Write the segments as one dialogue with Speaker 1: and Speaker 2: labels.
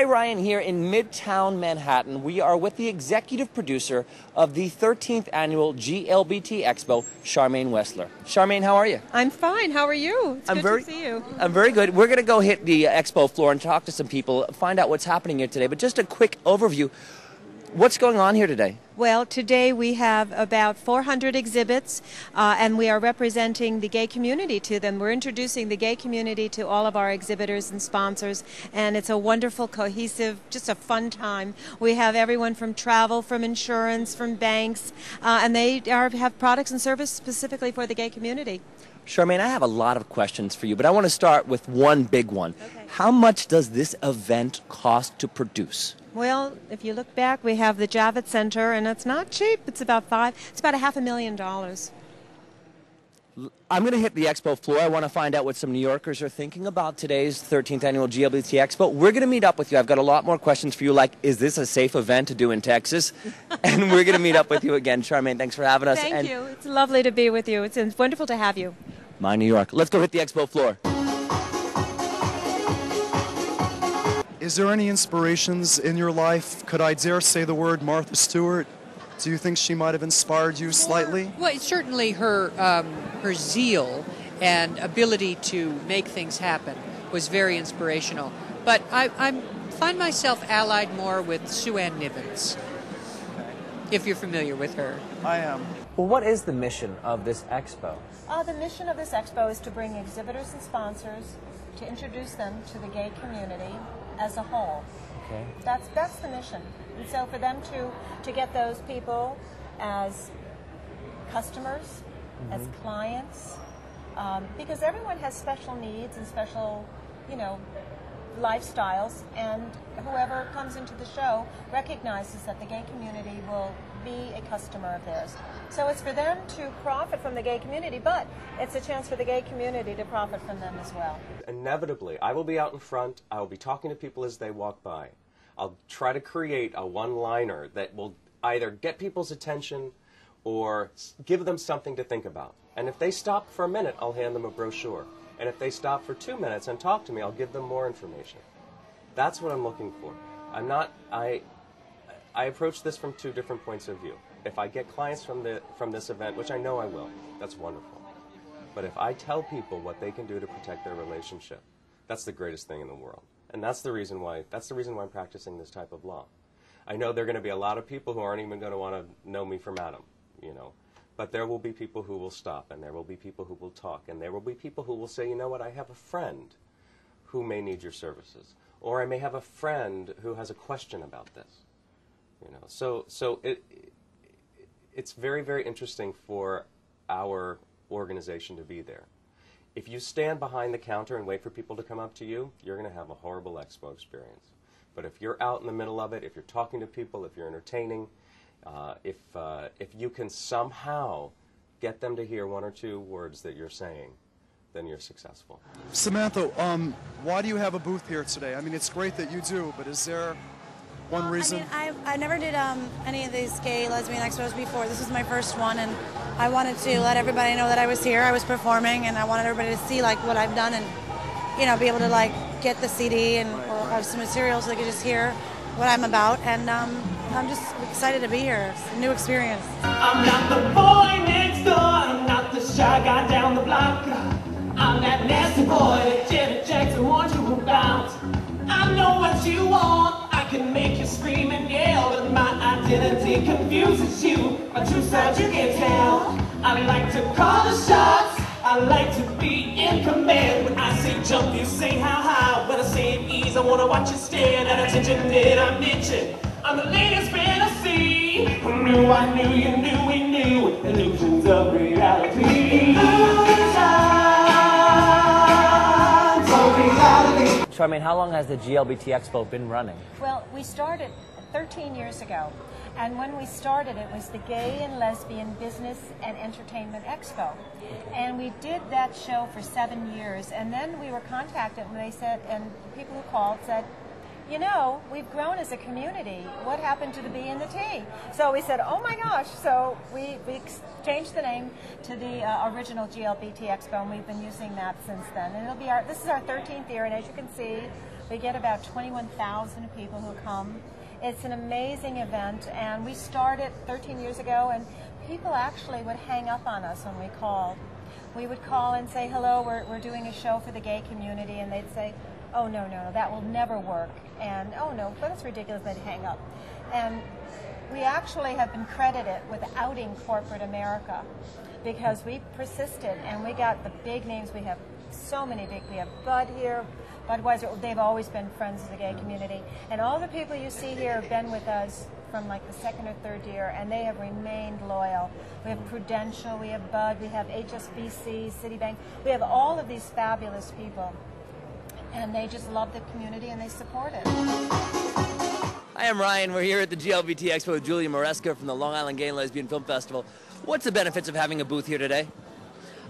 Speaker 1: Hi, Ryan here in Midtown Manhattan. We are with the executive producer of the 13th annual GLBT Expo, Sharmayne Wesler. Sharmayne, how are you?
Speaker 2: I'm fine. How are you? It's good to see you.
Speaker 1: I'm very good. We're going to go hit the expo floor and talk to some people, find out what's happening here today. But just a quick overview. What's going on here today?
Speaker 2: Well, today we have about 400 exhibits, and we are representing the gay community to them. We're introducing the gay community to all of our exhibitors and sponsors, and it's a wonderful, cohesive, just a fun time. We have everyone from travel, from insurance, from banks, and they have products and services specifically for the gay community.
Speaker 1: Sharmayne, I have a lot of questions for you, but I want to start with one big one.
Speaker 2: Okay.
Speaker 1: How much does this event cost to produce?
Speaker 2: Well, if you look back, we have the Javits Center, and it's not cheap. It's about $500,000.
Speaker 1: I'm going to hit the expo floor. I want to find out what some New Yorkers are thinking about today's 13th annual GLBT Expo. We're going to meet up with you. I've got a lot more questions for you, like, is this a safe event to do in Texas? And we're going to meet up with you again. Sharmayne, thanks for having us.
Speaker 2: Thank you. It's lovely to be with you. It's wonderful to have you.
Speaker 1: My New York. Let's go hit the expo floor.
Speaker 3: Is there any inspirations in your life? Could I dare say the word Martha Stewart? Do you think she might have inspired you slightly?
Speaker 4: Well, it's certainly her zeal and ability to make things happen was very inspirational. But I find myself allied more with Sue Ann Nivens, if you're familiar with her.
Speaker 3: I am.
Speaker 1: Well, what is the mission of this expo?
Speaker 2: The mission of this expo is to bring exhibitors and sponsors to introduce them to the gay community as a whole.
Speaker 1: Okay.
Speaker 2: That's the mission. And so for them to get those people as customers, as clients, because everyone has special needs and special, lifestyles, and whoever comes into the show recognizes that the gay community will be a customer of theirs. So it's for them to profit from the gay community, but it's a chance for the gay community to profit from them as well.
Speaker 5: Inevitably, I will be out in front, I will be talking to people as they walk by. I'll try to create a one-liner that will either get people's attention or give them something to think about. And if they stop for a minute, I'll hand them a brochure. And if they stop for 2 minutes and talk to me, I'll give them more information. That's what I'm looking for. I approach this from two different points of view. If I get clients from this event, which I know I will, that's wonderful. But if I tell people what they can do to protect their relationship, that's the greatest thing in the world. And that's the reason why I'm practicing this type of law. I know there are going to be a lot of people who aren't even going to want to know me from Adam, But there will be people who will stop, and there will be people who will talk, and there will be people who will say, you know what, I have a friend who may need your services. Or I may have a friend who has a question about this. So it's very, very interesting for our organization to be there. If you stand behind the counter and wait for people to come up to you, you're going to have a horrible expo experience. But if you're out in the middle of it, if you're talking to people, if you're entertaining, if you can somehow get them to hear one or two words that you're saying, then you're successful.
Speaker 3: Samantha, why do you have a booth here today? I mean, it's great that you do, but is there one reason?
Speaker 6: I never did any of these gay lesbian expos before. This is my first one, and I wanted to let everybody know that I was here, I was performing, and I wanted everybody to see what I've done and be able to get the CD and or some material so they could just hear what I'm about. And I'm just excited to be here. It's a new experience.
Speaker 7: I'm not the boy next door. I'm not the shy guy down the block. I'm that nasty boy that Janet Jackson wants you to bounce. I know what you want. I can make you scream and yell, but my identity confuses you. My true side you can't tell. I like to call the shots. I like to be in command. When I say jump, you say how high. When I say ease, I wanna watch you stand. At attention, did I mention? I'm the latest fantasy. Who knew I knew you knew we knew? Illusions of reality.
Speaker 1: Sharmayne, how long has the GLBT Expo been running?
Speaker 2: Well, we started 13 years ago, and when we started it was the Gay and Lesbian Business and Entertainment Expo. And we did that show for 7 years, and then we were contacted and they said, and people who called said, we've grown as a community. What happened to the B and the T? So we said, oh my gosh. So we changed the name to the original GLBT Expo, and we've been using that since then. And this is our 13th year, and as you can see, We get about 21,000 people who come. It's an amazing event, and we started 13 years ago, and people actually would hang up on us when we called. We would call and say, hello, we're doing a show for the gay community, and they'd say, oh, no, that will never work, and oh, no, but it's ridiculous, they'd hang up. And we actually have been credited with outing corporate America because we persisted, and we got the big names. We have so many big, we have Bud here, Budweiser, they've always been friends of the gay community, and all the people you see here have been with us from like the second or third year, and they have remained loyal. We have Prudential, we have Bud, we have HSBC, Citibank, we have all of these fabulous people, and they just love the community and they support it.
Speaker 1: Hi, I'm Ryan. We're here at the GLBT Expo with Julia Maresca from the Long Island Gay and Lesbian Film Festival. What's the benefits of having a booth here today?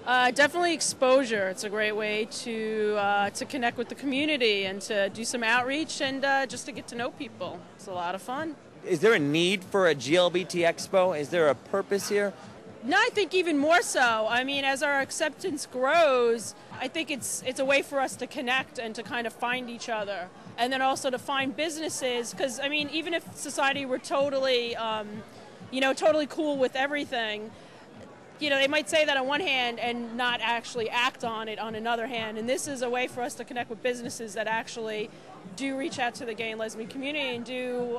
Speaker 8: Definitely exposure. It's a great way to connect with the community and to do some outreach and just to get to know people. It's a lot of fun.
Speaker 1: Is there a need for a GLBT Expo? Is there a purpose here?
Speaker 8: No, I think even more so. I mean, as our acceptance grows, I think it's a way for us to connect and to kind of find each other. And then also to find businesses, because, I mean, even if society were totally, totally cool with everything, they might say that on one hand and not actually act on it on another hand. And this is a way for us to connect with businesses that actually do reach out to the gay and lesbian community and do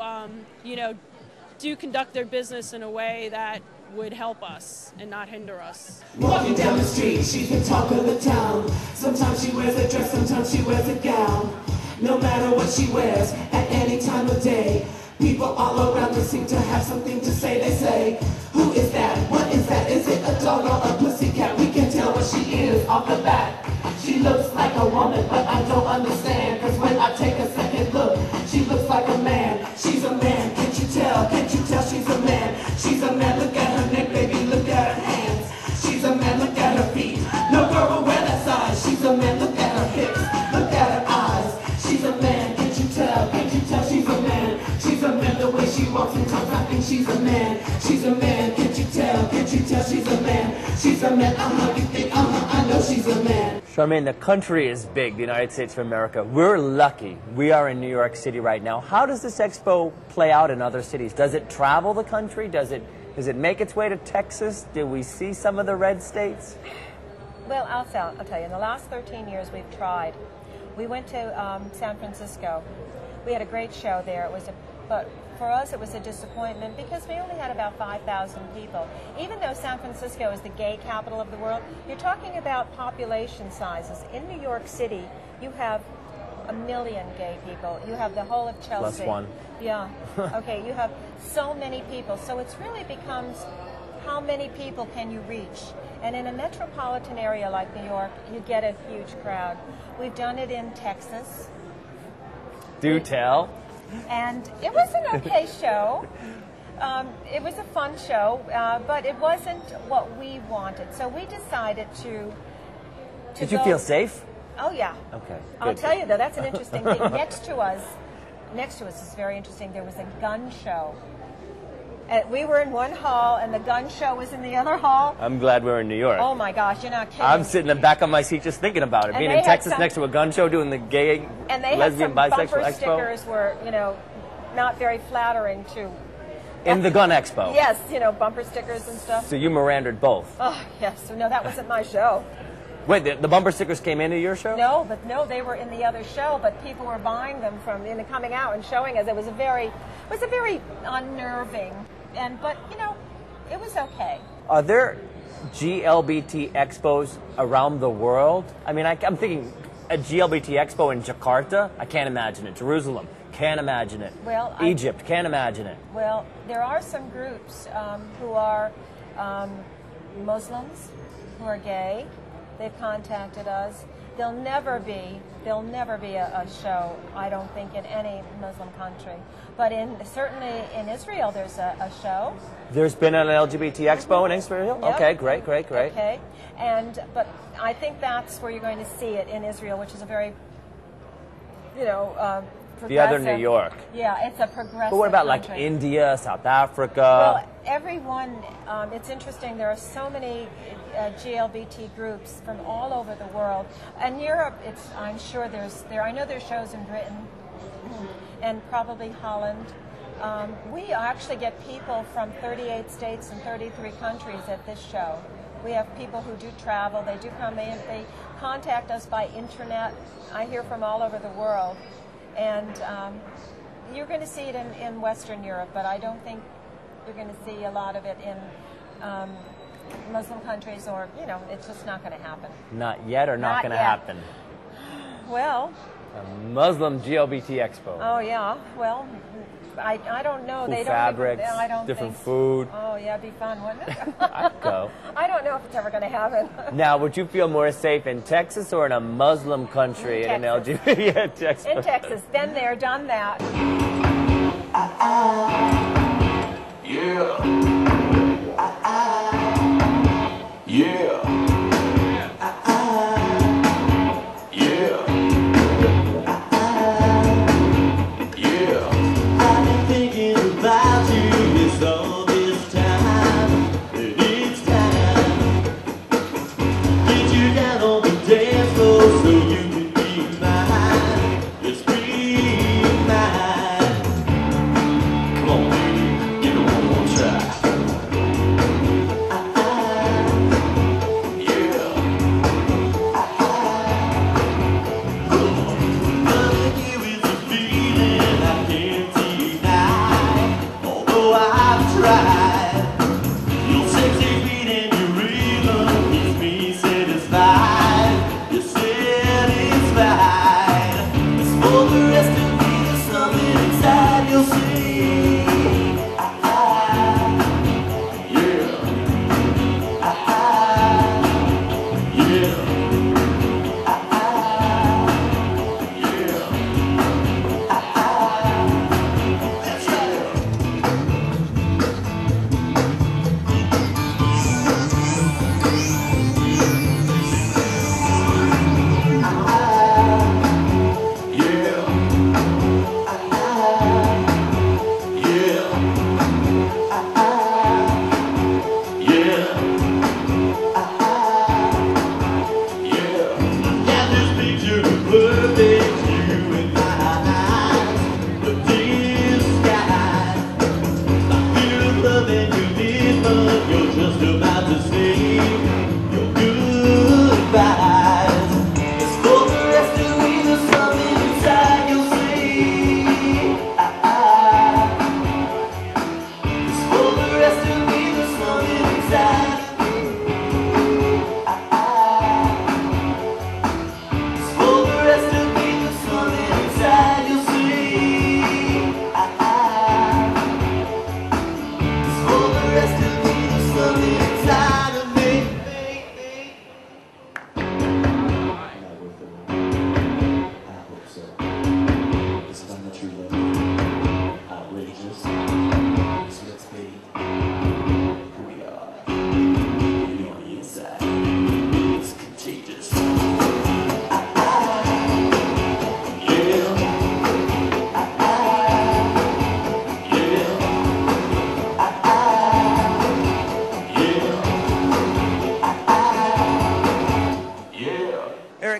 Speaker 8: conduct their business in a way that would help us and not hinder us.
Speaker 7: Walking down the street, she's the talk of the town. Sometimes she wears a dress, sometimes she wears a gown. No matter what she wears, at any time of day, people all around her seem to have something to say. They say, who is that? What is that? Is it a dog or a pussycat? We can tell what she is off the bat. She looks like a woman, but I don't understand. Cause when I take a second look, she looks like a man. She's a man, can't you tell? Can't you tell she's a man? She's a man, look at her neck, baby, look at her hands. She's a man, look at her feet. No girl will wear that size. She's a man, look at her hips, look at her eyes. She's a man, can't you tell? Can't you tell she's a man? She's a man, the way she walks and talks, I think she's a man. She's a man, can't you tell? Can't you tell she's a man? She's a man, you think, I know she's a man.
Speaker 1: Sharmayne, the country is big, the United States of America. We're lucky. We are in New York City right now. How does this expo play out in other cities? Does it travel the country? Does it make its way to Texas? Do we see some of the red states?
Speaker 2: Well, I'll tell you, in the last 13 years we've tried. We went to San Francisco. We had a great show there. But for us it was a disappointment because we only had about 5,000 people. Even though San Francisco is the gay capital of the world, you're talking about population sizes. In New York City, you have 1 million gay people. You have the whole of Chelsea.
Speaker 1: Plus one.
Speaker 2: Yeah. Okay, you have so many people. So it really becomes how many people can you reach? And in a metropolitan area like New York, you get a huge crowd. We've done it in Texas.
Speaker 1: Do tell.
Speaker 2: And it was an okay show. It was a fun show, but it wasn't what we wanted. So we decided to
Speaker 1: Did you feel safe?
Speaker 2: Oh, yeah.
Speaker 1: Okay.
Speaker 2: I'll tell you, though, that's an interesting thing. Next to us is very interesting. There was a gun show. We were in one hall, and the gun show was in the other hall.
Speaker 1: I'm glad we're in New York.
Speaker 2: Oh, my gosh, you're not kidding.
Speaker 1: I'm sitting in the back of my seat just thinking about it.
Speaker 2: And
Speaker 1: being in Texas next to a gun show doing the gay, lesbian, bisexual
Speaker 2: bumper
Speaker 1: expo.
Speaker 2: Stickers were, not very flattering to...
Speaker 1: In the gun expo?
Speaker 2: Yes, bumper stickers and stuff.
Speaker 1: So you Mirandaed both?
Speaker 2: Oh, yes. No, that wasn't my show.
Speaker 1: Wait, the bumper stickers came into your show?
Speaker 2: No, they were in the other show, but people were buying them coming out and showing us. It was a very unnerving, but it was okay.
Speaker 1: Are there GLBT expos around the world? I mean, I'm thinking a GLBT expo in Jakarta. I can't imagine it. Jerusalem, can't imagine it.
Speaker 2: Well,
Speaker 1: Egypt, can't imagine it.
Speaker 2: Well, there are some groups who are Muslims who are gay. They've contacted us. There'll never be a show, I don't think, in any Muslim country. But certainly in Israel, there's a show.
Speaker 1: There's been an LGBT expo in Israel?
Speaker 2: Yep.
Speaker 1: Okay, great.
Speaker 2: Okay, but I think that's where you're going to see it in Israel, which is a very, progressive.
Speaker 1: The other New York.
Speaker 2: Yeah, it's a progressive
Speaker 1: But what about
Speaker 2: country.
Speaker 1: like India, South Africa?
Speaker 2: Well, everyone, it's interesting, there are so many GLBT groups from all over the world. And Europe, I'm sure I know there's shows in Britain and probably Holland. We actually get people from 38 states and 33 countries at this show. We have people who do travel, they do come in, they contact us by internet. I hear from all over the world. And you're going to see it in Western Europe, but I don't think you're going to see a lot of it in Muslim countries, or, it's just not going to happen.
Speaker 1: Not yet, or not going to happen?
Speaker 2: Well,
Speaker 1: a Muslim GLBT Expo.
Speaker 2: Oh, yeah. Well, I don't know.
Speaker 1: Cool
Speaker 2: they
Speaker 1: fabrics,
Speaker 2: don't. I don't
Speaker 1: different
Speaker 2: think
Speaker 1: food.
Speaker 2: Oh, yeah, it'd be fun, wouldn't it?
Speaker 1: I'd go.
Speaker 2: I don't know if it's ever going to happen.
Speaker 1: Now, would you feel more safe in Texas or in a Muslim country in an LGBT? Yeah, Texas.
Speaker 2: In Texas. Been there, done that.
Speaker 7: Yeah. Yeah.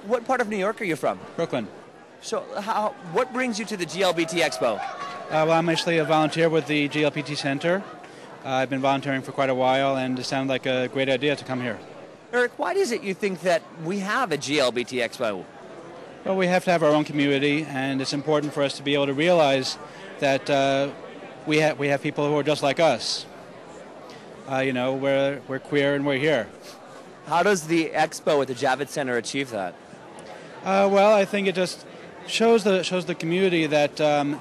Speaker 1: What part of New York are you from?
Speaker 9: Brooklyn.
Speaker 1: So what brings you to the GLBT Expo?
Speaker 9: Well, I'm actually a volunteer with the GLBT Center. I've been volunteering for quite a while, and it sounded like a great idea to come here.
Speaker 1: Eric, why is it you think that we have a GLBT Expo?
Speaker 9: Well, we have to have our own community, and it's important for us to be able to realize that we have people who are just like us. We're queer and we're here.
Speaker 1: How does the Expo at the Javits Center achieve that?
Speaker 9: Well, I think it just shows the community that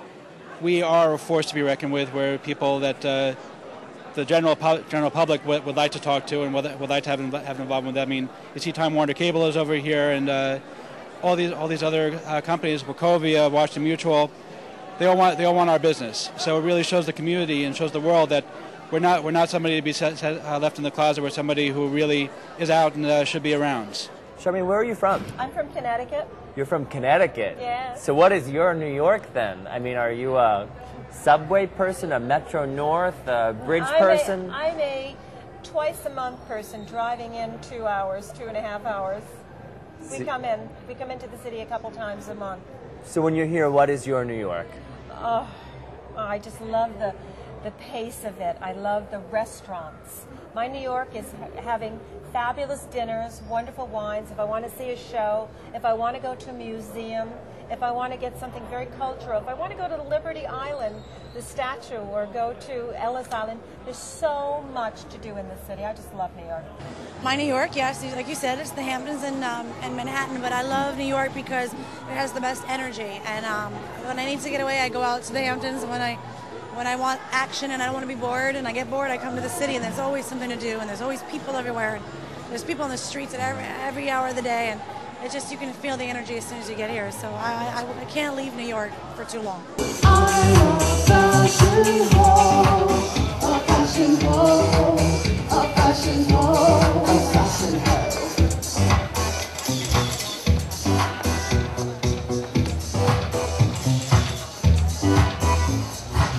Speaker 9: we are a force to be reckoned with. We're people that the general public would like to talk to and would like to have involvement with. I mean, you see Time Warner Cable is over here, and all these other companies, Wachovia, Washington Mutual, they all want our business. So it really shows the community and shows the world that we're not somebody to be left in the closet. We're somebody who really is out and should be around.
Speaker 1: Sharmayne, where are you from?
Speaker 2: I'm from Connecticut.
Speaker 1: You're from Connecticut?
Speaker 2: Yeah.
Speaker 1: So what is your New York then? I mean, are you subway person, a Metro North, a bridge person?
Speaker 2: I'm a twice a month person, driving in 2 hours, 2.5 hours. We come into the city a couple times a month.
Speaker 1: So when you're here, what is your New York?
Speaker 2: I just love the pace of it. I love the restaurants. My New York is having fabulous dinners, wonderful wines. If I want to see a show, if I want to go to a museum, if I want to get something very cultural, if I want to go to the Liberty Island, the statue, or go to Ellis Island, there's so much to do in the city. I just love New York.
Speaker 6: My New York, yes, like you said, it's the Hamptons and Manhattan, but I love New York because it has the best energy. And when I need to get away, I go out to the Hamptons. When I want action and I don't want to be bored and I get bored, I come to the city, and there's always something to do, and there's always people everywhere, and there's people on the streets at every hour of the day, and it's just, you can feel the energy as soon as you get here. So I can't leave New York for too long.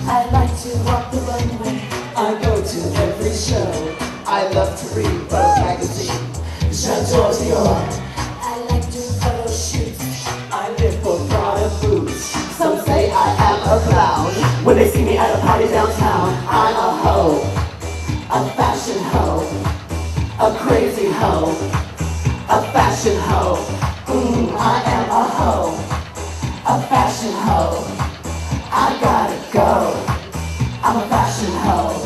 Speaker 7: I like to walk the runway. I go to every show. I love to read Vogue magazine. J'adore Dior. I like to photo shoots. I live for Prada boots. Some say I am a clown. When they see me at a party downtown, I'm a hoe, a fashion hoe, a crazy hoe, a fashion hoe. I am a hoe, a fashion hoe. I gotta go. I'm a fashion hoe.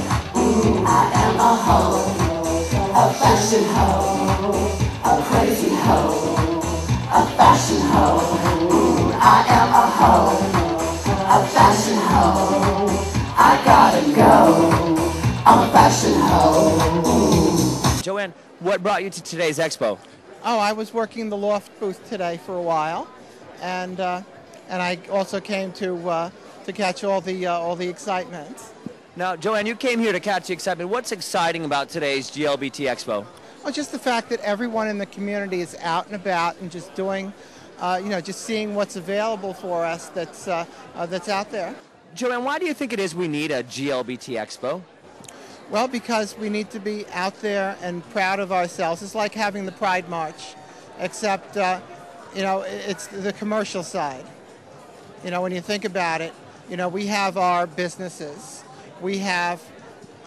Speaker 7: I am a hoe, a fashion hoe, a crazy hoe, a fashion hoe. I am a hoe, a fashion hoe. I gotta go. I'm a fashion hoe.
Speaker 1: Joanne, what brought you to today's expo?
Speaker 10: Oh, I was working the loft booth today for a while, and I also came to catch all the excitement.
Speaker 1: Now, Joanne, you came here to catch the excitement. What's exciting about today's GLBT Expo?
Speaker 10: Well, just the fact that everyone in the community is out and about and just doing, just seeing what's available for us that's out there.
Speaker 1: Joanne, why do you think it is we need a GLBT Expo?
Speaker 10: Well, because we need to be out there and proud of ourselves. It's like having the Pride March, except, it's the commercial side. When you think about it, we have our businesses. We have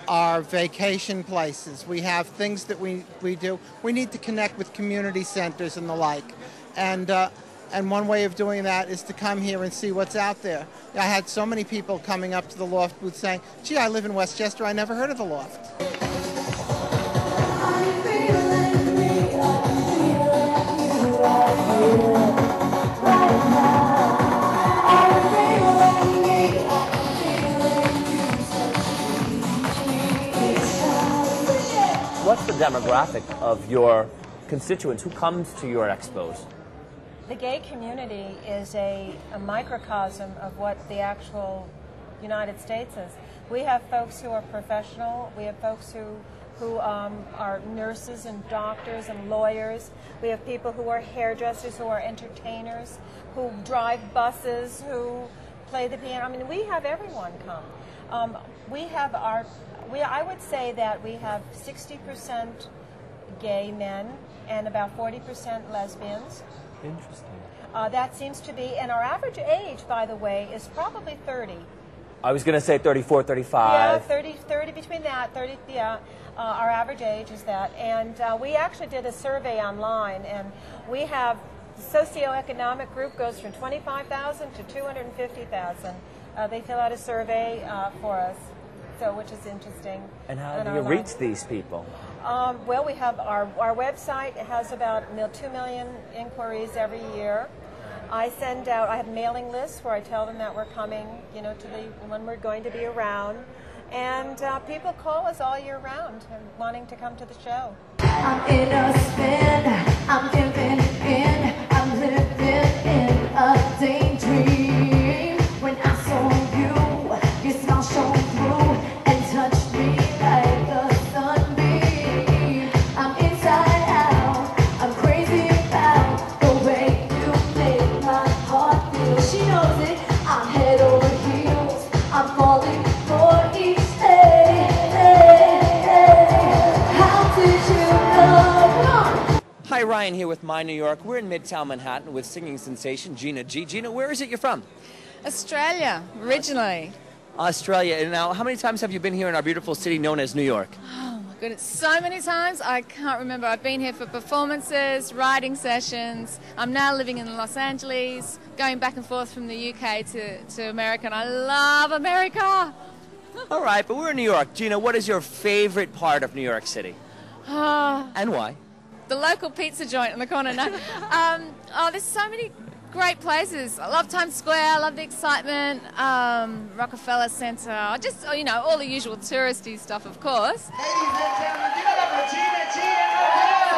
Speaker 10: our vacation places. We have things that we do. We need to connect with community centers and the like. And one way of doing that is to come here and see what's out there. I had so many people coming up to the loft booth saying, gee, I live in Westchester, I never heard of the loft.
Speaker 1: What's the demographic of your constituents? Who comes to your expos?
Speaker 2: The gay community is a microcosm of what the actual United States is. We have folks who are professional. We have folks who are nurses and doctors and lawyers. We have people who are hairdressers, who are entertainers, who drive buses, who play the piano. I mean, we have everyone come. I would say that we have 60% gay men and about 40% lesbians.
Speaker 1: Interesting.
Speaker 2: That seems to be, and our average age, by the way, is probably 30.
Speaker 1: I was going to say 34, 35.
Speaker 2: Yeah, 30 between that, 30, yeah. Our average age is that. And we actually did a survey online, and we have socioeconomic group goes from 25,000 to 250,000. They fill out a survey for us, so which is interesting.
Speaker 1: And how do you reach these people?
Speaker 2: Well, we have our website has about 2 million inquiries every year. I have mailing lists where I tell them that we're coming, when we're going to be around. And people call us all year round and wanting to come to the show.
Speaker 7: I'm in a spin, I'm giving in, I'm living in a daydream. When I saw you, your smile shone through and touched me like a sunbeam. I'm inside out, I'm crazy about the way you make my heart feel. She knows it, I'm head over heels, I'm
Speaker 1: Hi, Ryan here with My New York. We're in Midtown Manhattan with singing sensation Gina G. Gina, where is it you're from?
Speaker 11: Australia, originally.
Speaker 1: Australia. And now, how many times have you been here in our beautiful city known as New York?
Speaker 11: Oh my goodness, so many times I can't remember. I've been here for performances, writing sessions. I'm now living in Los Angeles, going back and forth from the UK to America, and I love America.
Speaker 1: All right, but we're in New York. Gina, what is your favorite part of New York City? And why?
Speaker 11: The local pizza joint on the corner. No. There's so many great places. I love Times Square. I love the excitement. Rockefeller Center. Just, all the usual touristy stuff, of course.
Speaker 7: Ladies and gentlemen, give it up for Gina G and the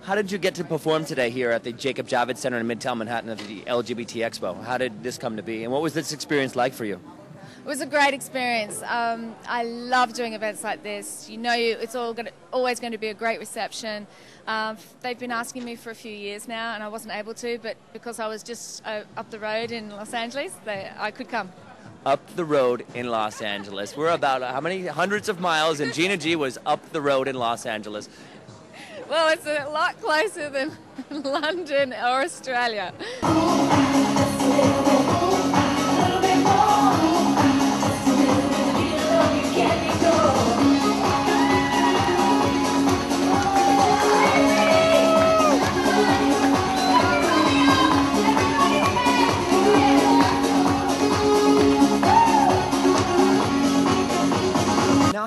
Speaker 1: How did you get to perform today here at the Jacob Javits Center in Midtown Manhattan at the LGBT Expo? How did this come to be, and what was this experience like for you?
Speaker 11: It was a great experience. I love doing events like this. It's always going to be a great reception. They've been asking me for a few years now, and I wasn't able to, but because I was just up the road in Los Angeles, I could come.
Speaker 1: Up the road in Los Angeles. We're about how many hundreds of miles, and Gina G was up the road in Los Angeles.
Speaker 11: Well, it's a lot closer than London or Australia.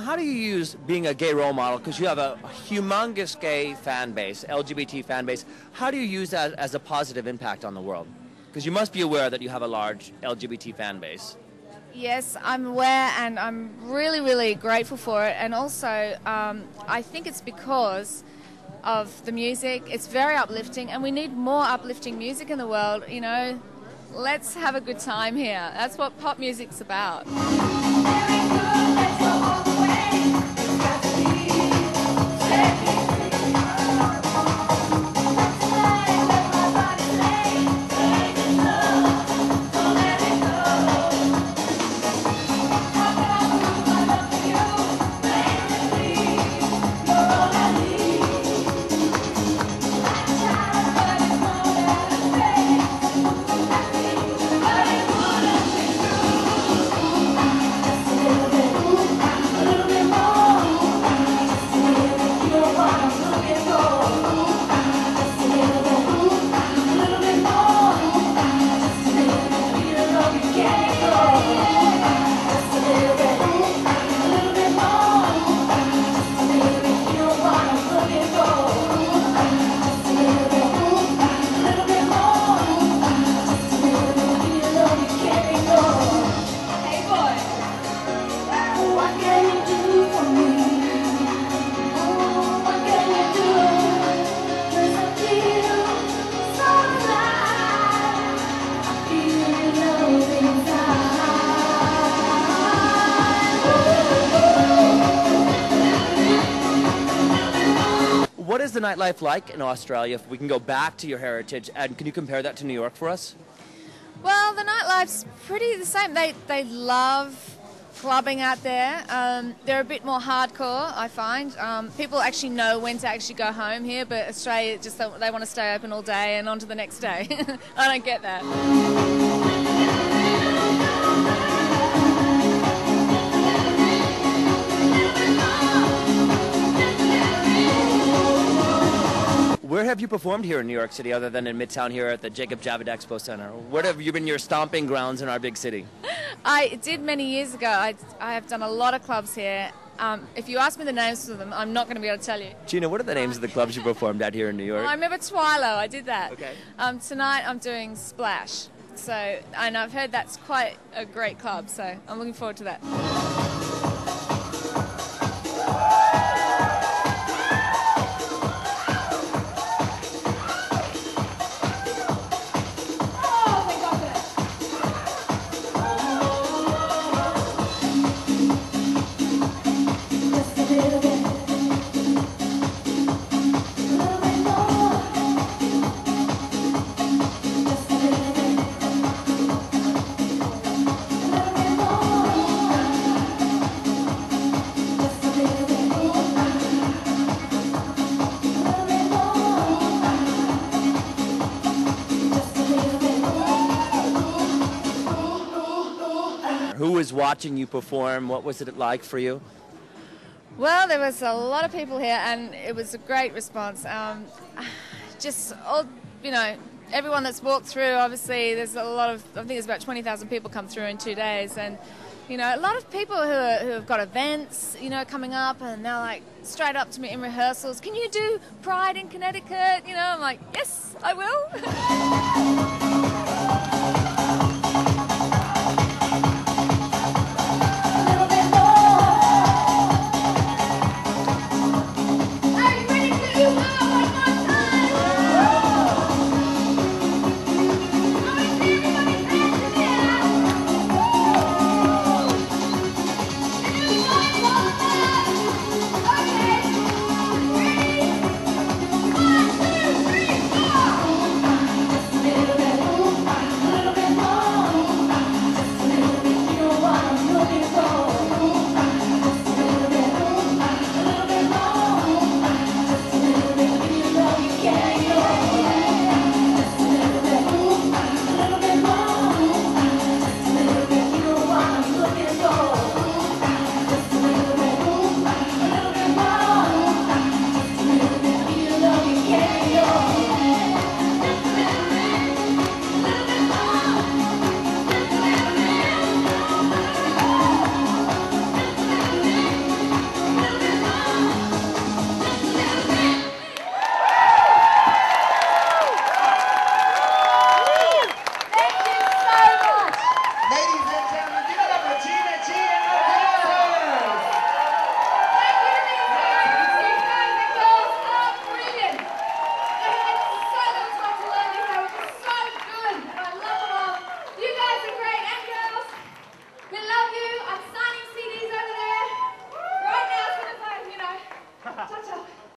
Speaker 1: How do you use being a gay role model, because you have a humongous gay fan base, LGBT fan base, how do you use that as a positive impact on the world? Because you must be aware that you have a large LGBT fan base.
Speaker 11: Yes, I'm aware, and I'm really, really grateful for it. And also, I think it's because of the music. It's very uplifting, and we need more uplifting music in the world. Let's have a good time here. That's what pop music's about.
Speaker 1: What is the nightlife like in Australia, if we can go back to your heritage, and can you compare that to New York for us?
Speaker 11: Well, the nightlife's pretty the same. They love clubbing out there. They're a bit more hardcore, I find. People actually know when to actually go home here, but Australia, they want to stay open all day and on to the next day. I don't get that.
Speaker 1: Where have you performed here in New York City other than in Midtown here at the Jacob Javits Expo Center? Where have you been your stomping grounds in our big city?
Speaker 11: I did many years ago. I have done a lot of clubs here. If you ask me the names of them, I'm not going to be able to tell you.
Speaker 1: Gina, what are the names of the clubs you performed at here in New York?
Speaker 11: I remember Twilo, I did that.
Speaker 1: Okay.
Speaker 11: Tonight I'm doing Splash. So, and I've heard that's quite a great club, so I'm looking forward to that.
Speaker 1: Who was watching you perform? What was it like for you?
Speaker 11: Well, there was a lot of people here, and it was a great response. Just all, you know, everyone that's walked through. Obviously, there's a lot of. I think there's about 20,000 people come through in 2 days, and you know, a lot of people who have got events, you know, coming up, and they're like straight up to me in rehearsals. Can you do Pride in Connecticut? You know, I'm like, yes, I will.